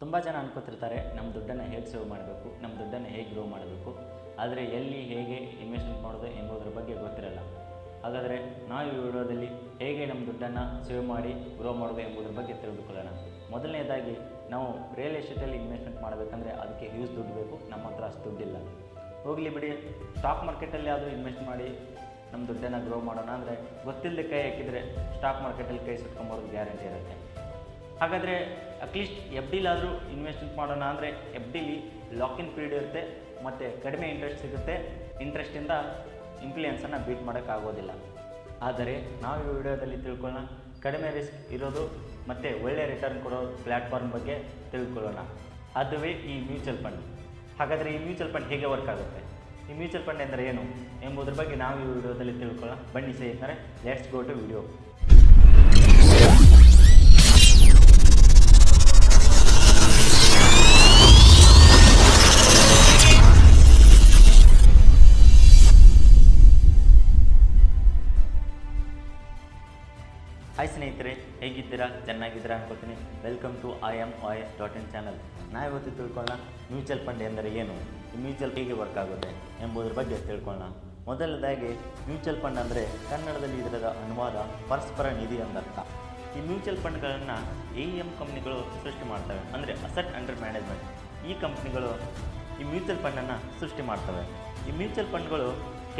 ತುಂಬ ಜನ ಅನ್ಕೋತಿರ್ತಾರೆ ನಮ್ಮ ದುಡ್ಡನ್ನು ಹೇಗೆ ಸೇವ್ ಮಾಡಬೇಕು, ನಮ್ಮ ದುಡ್ಡನ್ನು ಹೇಗೆ ಗ್ರೋ ಮಾಡಬೇಕು, ಆದರೆ ಎಲ್ಲಿ ಹೇಗೆ ಇನ್ವೆಸ್ಟ್ಮೆಂಟ್ ಮಾಡೋದು ಎಂಬುದರ ಬಗ್ಗೆ ಗೊತ್ತಿರಲ್ಲ. ಹಾಗಾದರೆ ನಾವು ಈ ವಿಡಿಯೋದಲ್ಲಿ ಹೇಗೆ ನಮ್ಮ ದುಡ್ಡನ್ನು ಸೇವ್ ಮಾಡಿ ಗ್ರೋ ಮಾಡೋದು ಎಂಬುದರ ಬಗ್ಗೆ ತಿಳಿದುಕೊಳ್ಳೋಣ. ಮೊದಲನೇದಾಗಿ ನಾವು ರಿಯಲ್ ಎಸ್ಟೇಟಲ್ಲಿ ಇನ್ವೆಸ್ಟ್ಮೆಂಟ್ ಮಾಡಬೇಕಂದ್ರೆ ಅದಕ್ಕೆ ಹ್ಯೂಜ್ ದುಡ್ಡು ಬೇಕು. ನಮ್ಮ ಹತ್ರ ಅಷ್ಟು ದುಡ್ಡಿಲ್ಲ. ಹೋಗಲಿ ಬಿಡಿ, ಸ್ಟಾಕ್ ಮಾರ್ಕೆಟಲ್ಲಿ ಆದರೂ ಇನ್ವೆಸ್ಟ್ ಮಾಡಿ ನಮ್ಮ ದುಡ್ಡನ್ನು ಗ್ರೋ ಮಾಡೋಣ ಅಂದರೆ ಗೊತ್ತಿಲ್ಲದೆ ಕೈ ಹಾಕಿದರೆ ಸ್ಟಾಕ್ ಮಾರ್ಕೆಟಲ್ಲಿ ಕೈ ಸುಟ್ಕೊಂಬರೋದು ಗ್ಯಾರಂಟಿ ಇರುತ್ತೆ. ಹಾಗಾದರೆ ಅಟ್ಲೀಸ್ಟ್ ಎಫ್ ಡಿಲಾದರೂ ಇನ್ವೆಸ್ಟ್ಮೆಂಟ್ ಮಾಡೋಣ ಅಂದರೆ ಎಫ್ ಡಿಲಿ ಲಾಕಿನ್ ಪೀರಿಯಡ್ ಇರುತ್ತೆ ಮತ್ತು ಕಡಿಮೆ ಇಂಟ್ರೆಸ್ಟ್ ಸಿಗುತ್ತೆ. ಇಂಟ್ರೆಸ್ಟಿಂದ ಇನ್ಫ್ಲೂಯೆನ್ಸನ್ನು ಬೀಟ್ ಮಾಡೋಕ್ಕಾಗೋದಿಲ್ಲ. ಆದರೆ ನಾವು ಈ ವಿಡಿಯೋದಲ್ಲಿ ತಿಳ್ಕೊಳ್ಳೋಣ ಕಡಿಮೆ ರಿಸ್ಕ್ ಇರೋದು ಮತ್ತು ಒಳ್ಳೆಯ ರಿಟರ್ನ್ ಕೊಡೋ ಪ್ಲ್ಯಾಟ್ಫಾರ್ಮ್ ಬಗ್ಗೆ ತಿಳ್ಕೊಳ್ಳೋಣ. ಅದುವೇ ಈ ಮ್ಯೂಚುವಲ್ ಫಂಡ್. ಹಾಗಾದರೆ ಈ ಮ್ಯೂಚುವಲ್ ಫಂಡ್ ಹೇಗೆ ವರ್ಕ್ ಆಗುತ್ತೆ, ಈ ಮ್ಯೂಚುವಲ್ ಫಂಡ್ ಎಂದರೆ ಏನು ಎಂಬುದರ ಬಗ್ಗೆ ನಾವು ಈ ವಿಡಿಯೋದಲ್ಲಿ ತಿಳ್ಕೊಳ್ಳೋಣ. ಬನ್ನಿ ಸ್ನೇಹಿತರೆ, let's go to video. Hi ಸ್ನೇಹಿತರೆ, ಹೇಗಿದ್ದೀರಾ? ಚೆನ್ನಾಗಿದ್ದೀರಾ ಅನ್ಕೋತೀನಿ. Welcome to IAMOS.in channel. ನಾವಿವತ್ತು ತಿಳ್ಕೊಳ್ಳೋಣ ಮ್ಯೂಚುವಲ್ ಫಂಡ್ ಎಂದರೆ ಏನು, ಈ ಮ್ಯೂಚುವಲ್ ಹೇಗೆ ವರ್ಕ್ ಆಗುತ್ತೆ ಎಂಬುದರ ಬಗ್ಗೆ ತಿಳ್ಕೊಳ್ಳೋಣ. ಮೊದಲನೇದಾಗಿ ಮ್ಯೂಚುವಲ್ ಫಂಡ್ ಅಂದರೆ ಕನ್ನಡದಲ್ಲಿ ಇದರ ಅನುವಾದ ಪರಸ್ಪರ ನಿಧಿ ಎಂದರ್ಥ. ಈ ಮ್ಯೂಚುವಲ್ ಫಂಡ್ಗಳನ್ನು AUM ಕಂಪ್ನಿಗಳು ಸೃಷ್ಟಿ ಮಾಡ್ತವೆ, ಅಂದರೆ ಅಸೆಟ್ ಅಂಡರ್ ಮ್ಯಾನೇಜ್ಮೆಂಟ್. ಈ ಕಂಪ್ನಿಗಳು ಈ ಮ್ಯೂಚುವಲ್ ಫಂಡನ್ನು ಸೃಷ್ಟಿ ಮಾಡ್ತವೆ. ಈ ಮ್ಯೂಚುವಲ್ ಫಂಡ್ಗಳು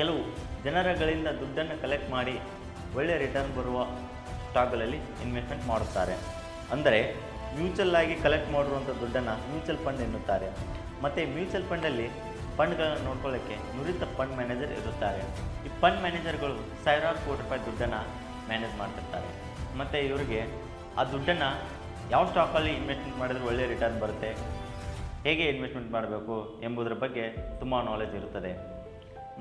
ಕೆಲವು ಜನರುಗಳಿಂದ ದುಡ್ಡನ್ನು ಕಲೆಕ್ಟ್ ಮಾಡಿ ಒಳ್ಳೆಯ ರಿಟರ್ನ್ ಬರುವ ಸ್ಟಾಕ್ಗಳಲ್ಲಿ ಇನ್ವೆಸ್ಟ್ಮೆಂಟ್ ಮಾಡುತ್ತಾರೆ. ಅಂದರೆ ಮ್ಯೂಚುವಲ್ ಆಗಿ ಕಲೆಕ್ಟ್ ಮಾಡಿರುವಂಥ ದುಡ್ಡನ್ನು ಮ್ಯೂಚುವಲ್ ಫಂಡ್ ಎನ್ನುತ್ತಾರೆ. ಮತ್ತು ಮ್ಯೂಚುವಲ್ ಫಂಡಲ್ಲಿ ಫಂಡ್ಗಳನ್ನು ನೋಡ್ಕೊಳ್ಳೋಕ್ಕೆ ನುರಿತ ಫಂಡ್ ಮ್ಯಾನೇಜರ್ ಇರುತ್ತಾರೆ. ಈ ಫಂಡ್ ಮ್ಯಾನೇಜರ್ಗಳು ಸಾವಿರಾರು ಕೋಟಿ ರೂಪಾಯಿ ದುಡ್ಡನ್ನು ಮ್ಯಾನೇಜ್ ಮಾಡ್ತಿರ್ತಾರೆ. ಮತ್ತು ಇವರಿಗೆ ಆ ದುಡ್ಡನ್ನು ಯಾವ ಸ್ಟಾಕಲ್ಲಿ ಇನ್ವೆಸ್ಟ್ಮೆಂಟ್ ಮಾಡಿದ್ರೆ ಒಳ್ಳೆಯ ರಿಟರ್ನ್ ಬರುತ್ತೆ, ಹೇಗೆ ಇನ್ವೆಸ್ಟ್ಮೆಂಟ್ ಮಾಡಬೇಕು ಎಂಬುದರ ಬಗ್ಗೆ ತುಂಬ ನಾಲೆಜ್ ಇರುತ್ತದೆ.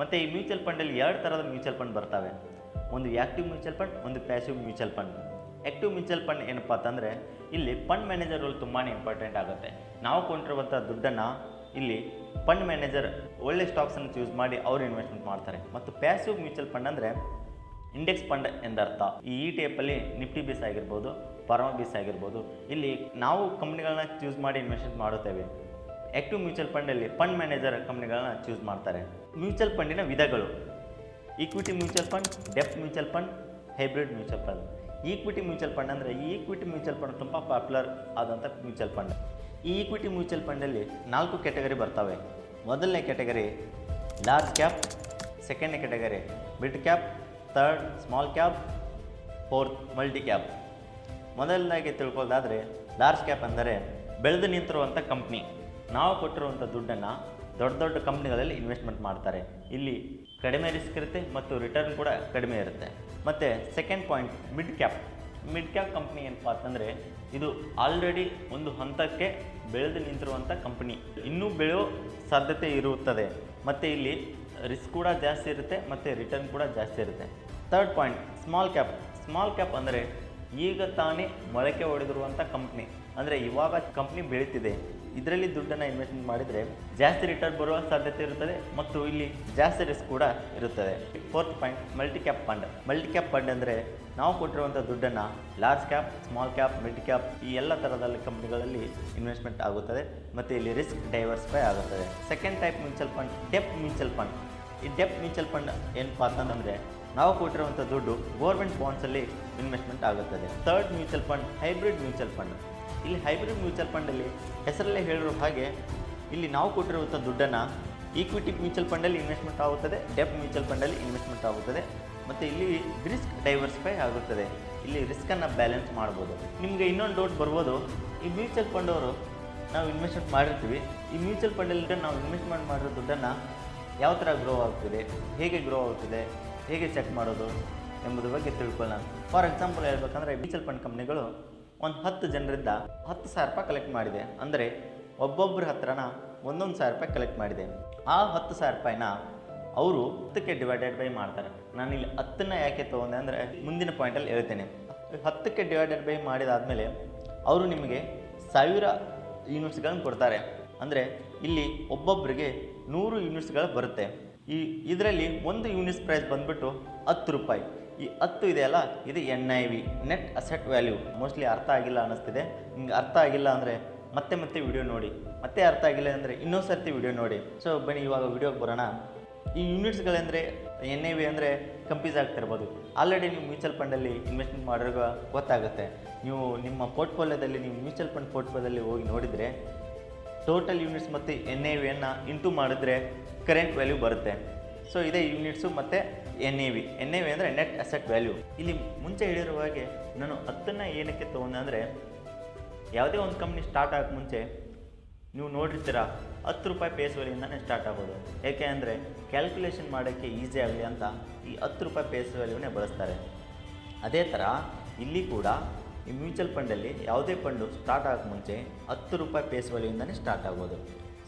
ಮತ್ತು ಈ ಮ್ಯೂಚುವಲ್ ಫಂಡಲ್ಲಿ ಎರಡು ಥರದ ಮ್ಯೂಚುವಲ್ ಫಂಡ್ ಬರ್ತವೆ. ಒಂದು ಆ್ಯಕ್ಟಿವ್ ಮ್ಯೂಚುವಲ್ ಫಂಡ್, ಒಂದು passive mutual fund. Active mutual fund ಏನಪ್ಪ ಅಂತಂದರೆ ಇಲ್ಲಿ ಫಂಡ್ ಮ್ಯಾನೇಜರ್ ರೋಲ್ ತುಂಬಾ ಇಂಪಾರ್ಟೆಂಟ್ ಆಗುತ್ತೆ. ನಾವು ಕೊಂಡಿರುವಂಥ ದುಡ್ಡನ್ನು ಇಲ್ಲಿ ಫಂಡ್ ಮ್ಯಾನೇಜರ್ ಒಳ್ಳೆ ಸ್ಟಾಕ್ಸನ್ನು ಚೂಸ್ ಮಾಡಿ ಅವರು ಇನ್ವೆಸ್ಟ್ಮೆಂಟ್ ಮಾಡ್ತಾರೆ. ಮತ್ತು ಪ್ಯಾಸಿವ್ ಮ್ಯೂಚುವಲ್ ಫಂಡ್ ಅಂದರೆ ಇಂಡೆಕ್ಸ್ ಫಂಡ್ ಎಂದರ್ಥ. ಈ ETF-ಅಲ್ಲಿ ನಿಫ್ಟಿ ಬೇಸ್ ಆಗಿರ್ಬೋದು, ಫಾರ್ಮಾ ಬೇಸ್ ಆಗಿರ್ಬೋದು, ಇಲ್ಲಿ ನಾವು ಕಂಪ್ನಿಗಳನ್ನ ಚೂಸ್ ಮಾಡಿ ಇನ್ವೆಸ್ಟ್ಮೆಂಟ್ ಮಾಡುತ್ತೇವೆ. Active mutual ಫಂಡಲ್ಲಿ fund manager ಕಂಪ್ನಿಗಳನ್ನ choose ಮಾಡ್ತಾರೆ. ಮ್ಯೂಚುವಲ್ ಫಂಡಿನ ವಿಧಗಳು: equity mutual fund, depth mutual fund, hybrid mutual fund. Equity mutual fund ಅಂದರೆ ಈ ಈಕ್ವಿಟಿ ಮ್ಯೂಚುವಲ್ ಫಂಡ್ ತುಂಬ ಪಾಪ್ಯುಲರ್ ಆದಂಥ ಮ್ಯೂಚುವಲ್ ಫಂಡ್. ಈ ಈಕ್ವಿಟಿ ಮ್ಯೂಚುವಲ್ ಫಂಡಲ್ಲಿ 4 ಕ್ಯಾಟಗರಿ ಬರ್ತವೆ. ಮೊದಲನೇ category large cap, ಸೆಕೆಂಡ್ನೇ category mid cap, third small cap, fourth multi cap. ಮೊದಲನೇದಾಗಿ ತಿಳ್ಕೊಳ್ಳೋದಾದರೆ large cap ಅಂದರೆ ಬೆಳೆದು ನಿಂತಿರುವಂಥ ಕಂಪ್ನಿ. ನಾವು ಕೊಟ್ಟಿರುವಂಥ ದುಡ್ಡನ್ನು ದೊಡ್ಡ ದೊಡ್ಡ ಕಂಪ್ನಿಗಳಲ್ಲಿ ಇನ್ವೆಸ್ಟ್ಮೆಂಟ್ ಮಾಡ್ತಾರೆ. ಇಲ್ಲಿ ಕಡಿಮೆ ರಿಸ್ಕ್ ಇರುತ್ತೆ ಮತ್ತು ರಿಟರ್ನ್ ಕೂಡ ಕಡಿಮೆ ಇರುತ್ತೆ. ಮತ್ತು second point mid cap. Mid cap company ಏನಪ್ಪ ಅಂತಂದರೆ ಇದು ಆಲ್ರೆಡಿ ಒಂದು ಹಂತಕ್ಕೆ ಬೆಳೆದು ನಿಂತಿರುವಂಥ ಕಂಪ್ನಿ, ಇನ್ನೂ ಬೆಳೆಯೋ ಸಾಧ್ಯತೆ ಇರುತ್ತದೆ. ಮತ್ತು ಇಲ್ಲಿ ರಿಸ್ಕ್ ಕೂಡ ಜಾಸ್ತಿ ಇರುತ್ತೆ ಮತ್ತು ರಿಟರ್ನ್ ಕೂಡ ಜಾಸ್ತಿ ಇರುತ್ತೆ. Third point small cap. Small cap ಅಂದರೆ ಈಗ ತಾನೇ ಮೊಳಕೆ ಹೊಡೆದಿರುವಂಥ ಕಂಪ್ನಿ, ಅಂದರೆ ಇವಾಗ ಕಂಪ್ನಿ ಬೆಳೀತಿದೆ. ಇದರಲ್ಲಿ ದುಡ್ಡನ್ನು ಇನ್ವೆಸ್ಟ್ಮೆಂಟ್ ಮಾಡಿದರೆ ಜಾಸ್ತಿ ರಿಟರ್ನ್ ಬರುವ ಸಾಧ್ಯತೆ ಇರುತ್ತದೆ ಮತ್ತು ಇಲ್ಲಿ ಜಾಸ್ತಿ ರಿಸ್ಕ್ ಕೂಡ ಇರುತ್ತದೆ. Fourth point multi cap fund. Multi cap fund ಅಂದರೆ ನಾವು ಕೊಟ್ಟಿರುವಂಥ ದುಡ್ಡನ್ನು large cap, small cap, mid cap ಈ ಎಲ್ಲ ಥರದಲ್ಲಿ ಕಂಪ್ನಿಗಳಲ್ಲಿ ಇನ್ವೆಸ್ಟ್ಮೆಂಟ್ ಆಗುತ್ತದೆ ಮತ್ತು ಇಲ್ಲಿ ರಿಸ್ಕ್ ಡೈವರ್ಸಿಫೈ ಆಗುತ್ತದೆ. Second type mutual fund depth mutual fund. ಈ ಡೆಪ್ತ್ ಮ್ಯೂಚುವಲ್ ಫಂಡ್ ಏನಪ್ಪ ಅಂತಂದರೆ ನಾವು ಕೊಟ್ಟಿರುವಂಥ ದುಡ್ಡು ಗೋರ್ಮೆಂಟ್ ಬಾಂಡ್ಸಲ್ಲಿ ಇನ್ವೆಸ್ಟ್ಮೆಂಟ್ ಆಗುತ್ತದೆ. Third mutual fund hybrid mutual fund. ಇಲ್ಲಿ ಹೈಬ್ರಿಡ್ ಮ್ಯೂಚುವಲ್ ಫಂಡಲ್ಲಿ ಹೆಸರಲ್ಲೇ ಹೇಳಿರೋ ಹಾಗೆ ಇಲ್ಲಿ ನಾವು ಕೊಟ್ಟಿರುವಂಥ ದುಡ್ಡನ್ನು ಈಕ್ವಿಟಿ ಮ್ಯೂಚುವಲ್ ಫಂಡಲ್ಲಿ ಇನ್ವೆಸ್ಟ್ಮೆಂಟ್ ಆಗುತ್ತದೆ, ಡೆಪ್ತ್ ಮ್ಯೂಚುವಲ್ ಫಂಡಲ್ಲಿ ಇನ್ವೆಸ್ಟ್ಮೆಂಟ್ ಆಗುತ್ತದೆ ಮತ್ತು ಇಲ್ಲಿ ರಿಸ್ಕ್ ಡೈವರ್ಸಿಫೈ ಆಗುತ್ತದೆ. ಇಲ್ಲಿ ರಿಸ್ಕನ್ನು ಬ್ಯಾಲೆನ್ಸ್ ಮಾಡ್ಬೋದು. ನಿಮಗೆ ಇನ್ನೊಂದು ಡೌಟ್ ಬರ್ಬೋದು, ಈ ಮ್ಯೂಚುವಲ್ ಫಂಡವರು ನಾವು ಇನ್ವೆಸ್ಟ್ಮೆಂಟ್ ಮಾಡಿರ್ತೀವಿ, ಈ ಮ್ಯೂಚುವಲ್ ಫಂಡಲ್ಲಿ ನಾವು ಇನ್ವೆಸ್ಟ್ಮೆಂಟ್ ಮಾಡಿರೋ ದುಡ್ಡನ್ನು ಯಾವ ಥರ ಗ್ರೋ ಆಗ್ತಿದೆ, ಹೇಗೆ ಗ್ರೋ ಆಗ್ತಿದೆ, ಹೇಗೆ ಚೆಕ್ ಮಾಡೋದು ಎಂಬುದ್ರ ಬಗ್ಗೆ ತಿಳ್ಕೊಳ್ಳೋಣ. ಫಾರ್ ಎಕ್ಸಾಂಪಲ್ ಹೇಳ್ಬೇಕಂದ್ರೆ ಮ್ಯೂಚುವಲ್ ಫಂಡ್ ಕಂಪ್ನಿಗಳು ಒಂದು 10 ಜನರಿಂದ 10,000 ರೂಪಾಯಿ ಕಲೆಕ್ಟ್ ಮಾಡಿದೆ. ಅಂದರೆ ಒಬ್ಬೊಬ್ಬರ ಹತ್ರನ 1,000 ರೂಪಾಯಿ ಕಲೆಕ್ಟ್ ಮಾಡಿದೆ. ಆ 10,000 ರೂಪಾಯಿನ ಅವರು 10ಕ್ಕೆ ಡಿವೈಡೆಡ್ ಬೈ ಮಾಡ್ತಾರೆ. ನಾನಿಲ್ಲಿ 10ನ್ನ ಯಾಕೆ ತೊಗೊಂಡೆ ಅಂದರೆ ಮುಂದಿನ ಪಾಯಿಂಟಲ್ಲಿ ಹೇಳ್ತೇನೆ. 10ಕ್ಕೆ ಡಿವೈಡೆಡ್ ಬೈ ಮಾಡಿದಾದಮೇಲೆ ಅವರು ನಿಮಗೆ 1000 ಯೂನಿಟ್ಸ್ಗಳನ್ನು ಕೊಡ್ತಾರೆ. ಅಂದರೆ ಇಲ್ಲಿ ಒಬ್ಬೊಬ್ಬರಿಗೆ 100 ಯೂನಿಟ್ಸ್ಗಳು ಬರುತ್ತೆ. ಇದರಲ್ಲಿ ಒಂದು ಯೂನಿಟ್ಸ್ ಪ್ರೈಸ್ ಬಂದುಬಿಟ್ಟು 10 ರೂಪಾಯಿ. ಈ 10 ಇದೆಯಲ್ಲ, ಇದು NAV, net asset value. Mostly ಅರ್ಥ ಆಗಿಲ್ಲ ಅನ್ನಿಸ್ತಿದೆ. ನಿಮ್ಗೆ ಅರ್ಥ ಆಗಿಲ್ಲ ಅಂದರೆ ಮತ್ತೆ ಮತ್ತೆ ವಿಡಿಯೋ ನೋಡಿ, ಮತ್ತೆ ಅರ್ಥ ಆಗಿಲ್ಲ ಅಂದರೆ ಇನ್ನೊಂದು ಸರ್ತಿ ವಿಡಿಯೋ ನೋಡಿ. ಸೊ ಬನ್ನಿ ಇವಾಗ ವಿಡಿಯೋಗೆ ಬರೋಣ. ಈ ಯೂನಿಟ್ಸ್ಗಳಂದರೆ NAV ಅಂದರೆ ಕಂಪೀಸ್ ಆಗ್ತಿರ್ಬೋದು. ಆಲ್ರೆಡಿ ನೀವು ಮ್ಯೂಚುವಲ್ ಫಂಡಲ್ಲಿ ಇನ್ವೆಸ್ಟ್ಮೆಂಟ್ ಮಾಡೋವಾಗ ಗೊತ್ತಾಗುತ್ತೆ. ನೀವು ನಿಮ್ಮ ಪೋರ್ಟ್ಫೋಲಿಯೋದಲ್ಲಿ ನೀವು ಮ್ಯೂಚುವಲ್ ಫಂಡ್ ಪೋರ್ಟ್ಫೋಲಿಯೋದಲ್ಲಿ ಹೋಗಿ ನೋಡಿದರೆ ಟೋಟಲ್ ಯೂನಿಟ್ಸ್ ಮತ್ತು NAVಯನ್ನು ಇಂಟು ಮಾಡಿದ್ರೆ ಕರೆಂಟ್ ವ್ಯಾಲ್ಯೂ ಬರುತ್ತೆ. ಸೊ ಇದೇ ಯೂನಿಟ್ಸು ಮತ್ತು NAV ಅಂದರೆ ನೆಟ್ ಅಸೆಟ್ ವ್ಯಾಲ್ಯೂ. ಇಲ್ಲಿ ಮುಂಚೆ ಹೇಳಿರುವ ಹಾಗೆ ನಾನು 10ನ್ನು ಏನಕ್ಕೆ ತೊಗೊಂಡೆ ಅಂದರೆ, ಯಾವುದೇ ಒಂದು ಕಂಪ್ನಿ ಸ್ಟಾರ್ಟ್ ಆಗೋಕ್ಕೆ ಮುಂಚೆ ನೀವು ನೋಡಿರ್ತೀರ 10 ರೂಪಾಯಿ ಫೇಸ್ ವ್ಯಾಲ್ಯೂಯಿಂದನೇ ಸ್ಟಾರ್ಟ್ ಆಗೋದು. ಏಕೆ ಅಂದರೆ ಕ್ಯಾಲ್ಕುಲೇಷನ್ ಮಾಡೋಕ್ಕೆ ಈಸಿ ಆಗಲಿ ಅಂತ ಈ 10 ರೂಪಾಯಿ ಫೇಸ್ ವ್ಯಾಲ್ಯೂನೇ ಬಳಸ್ತಾರೆ. ಅದೇ ಥರ ಇಲ್ಲಿ ಕೂಡ ಈ ಮ್ಯೂಚುವಲ್ ಫಂಡಲ್ಲಿ ಯಾವುದೇ ಫಂಡು ಸ್ಟಾರ್ಟ್ ಆಗೋಕ್ಕೆ ಮುಂಚೆ 10 ರೂಪಾಯಿ ಫೇಸ್ ವ್ಯಾಲ್ಯೂಯಿಂದನೇ ಸ್ಟಾರ್ಟ್ ಆಗೋದು.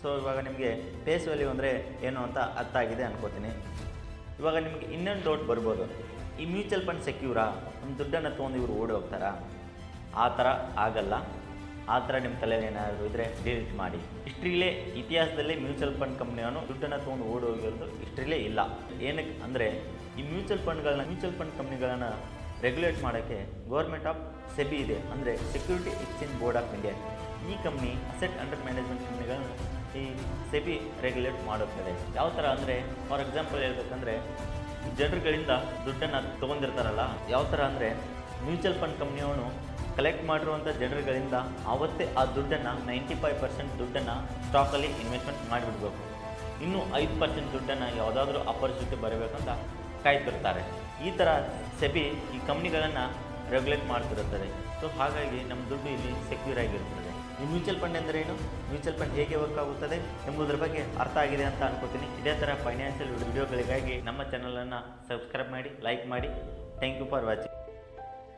ಸೊ ಇವಾಗ ನಿಮಗೆ ಫೇಸ್ ವ್ಯಾಲ್ಯೂ ಅಂದರೆ ಏನು ಅಂತ ಅರ್ಥ ಆಗಿದೆ ಅನ್ಕೋತೀನಿ. ಇವಾಗ ನಿಮಗೆ ಇನ್ನೊಂದು ಡೌಟ್ ಬರ್ಬೋದು, ಈ ಮ್ಯೂಚುವಲ್ ಫಂಡ್ ಸೆಕ್ಯೂರಾ, ನಮ್ಮ ದುಡ್ಡನ್ನು ತೊಗೊಂಡು ಇವರು ಓಡಿ ಹೋಗ್ತಾರಾ? ಆ ಥರ ಆಗಲ್ಲ. ಆ ಥರ ನಿಮ್ಮ ತಲೆಯಲ್ಲಿ ಏನಾದರೂ ಇದ್ದರೆ ಡಿಲೀಟ್ ಮಾಡಿ. ಹಿಸ್ಟ್ರಿಲೇ ಇತಿಹಾಸದಲ್ಲೇ ಮ್ಯೂಚುವಲ್ ಫಂಡ್ ಕಂಪ್ನಿಯನ್ನು ದುಡ್ಡನ್ನು ತೊಗೊಂಡು ಓಡಿ ಹೋಗಿರೋದು ಹಿಸ್ಟ್ರಿಲೇ ಇಲ್ಲ. ಏನಕ್ಕೆ ಅಂದರೆ ಈ ಮ್ಯೂಚುವಲ್ ಫಂಡ್ ಕಂಪ್ನಿಗಳನ್ನು ರೆಗ್ಯುಲೇಟ್ ಮಾಡೋಕ್ಕೆ ಗೌರ್ಮೆಂಟ್ ಆಫ್ ಸೆಬಿ ಇದೆ, ಅಂದರೆ security exchange board of India. ಈ ಕಂಪ್ನಿ ಅಸೆಟ್ ಅಂಡರ್ ಮ್ಯಾನೇಜ್ಮೆಂಟ್ ಕಂಪ್ನಿಗಳನ್ನು ಈ ಸೆಬಿ ರೆಗ್ಯುಲೇಟ್ ಮಾಡುತ್ತದೆ. ಯಾವ ಥರ ಅಂದರೆ, ಫಾರ್ ಎಕ್ಸಾಂಪಲ್ ಹೇಳ್ಬೇಕಂದ್ರೆ, ಜನರುಗಳಿಂದ ದುಡ್ಡನ್ನು ತೊಗೊಂಡಿರ್ತಾರಲ್ಲ, ಯಾವ ಥರ ಅಂದರೆ ಮ್ಯೂಚುವಲ್ ಫಂಡ್ ಕಂಪ್ನಿಯವನು ಕಲೆಕ್ಟ್ ಮಾಡಿರುವಂಥ ಜನರುಗಳಿಂದ ಆವತ್ತೇ ಆ ದುಡ್ಡನ್ನು 95% ದುಡ್ಡನ್ನು ಸ್ಟಾಕಲ್ಲಿ ಇನ್ವೆಸ್ಟ್ಮೆಂಟ್ ಮಾಡಿಬಿಡ್ಬೇಕು. ಇನ್ನೂ 5% ದುಡ್ಡನ್ನು ಯಾವುದಾದ್ರೂ ಅಪರ್ಚುನಿಟಿ ಬರಬೇಕಂತ ಕಾಯ್ತಿರ್ತಾರೆ. ಈ ಥರ ಸೆಬಿ ಈ ಕಂಪ್ನಿಗಳನ್ನು ರೆಗ್ಯುಲೇಟ್ ಮಾಡ್ತಿರುತ್ತದೆ. ಸೊ ಹಾಗಾಗಿ ನಮ್ಮ ದುಡ್ಡು ಇಲ್ಲಿ ಸೆಕ್ಯೂರ್ ಆಗಿರುತ್ತದೆ. ಈ ಮ್ಯೂಚುವಲ್ ಫಂಡ್ ಎಂದರೆ ಏನು, ಮ್ಯೂಚುವಲ್ ಫಂಡ್ ಹೇಗೆ ವರ್ಕ್ ಆಗುತ್ತದೆ ಎಂಬುದರ ಬಗ್ಗೆ ಅರ್ಥ ಆಗಿದೆ ಅಂತ ಅನ್ಕೋತೀನಿ. ಇದೇ ಥರ ಫೈನಾನ್ಷಿಯಲ್ ವಿಡಿಯೋಗಳಿಗಾಗಿ ನಮ್ಮ ಚಾನಲನ್ನು ಸಬ್ಸ್ಕ್ರೈಬ್ ಮಾಡಿ, ಲೈಕ್ ಮಾಡಿ. Thank you for watching.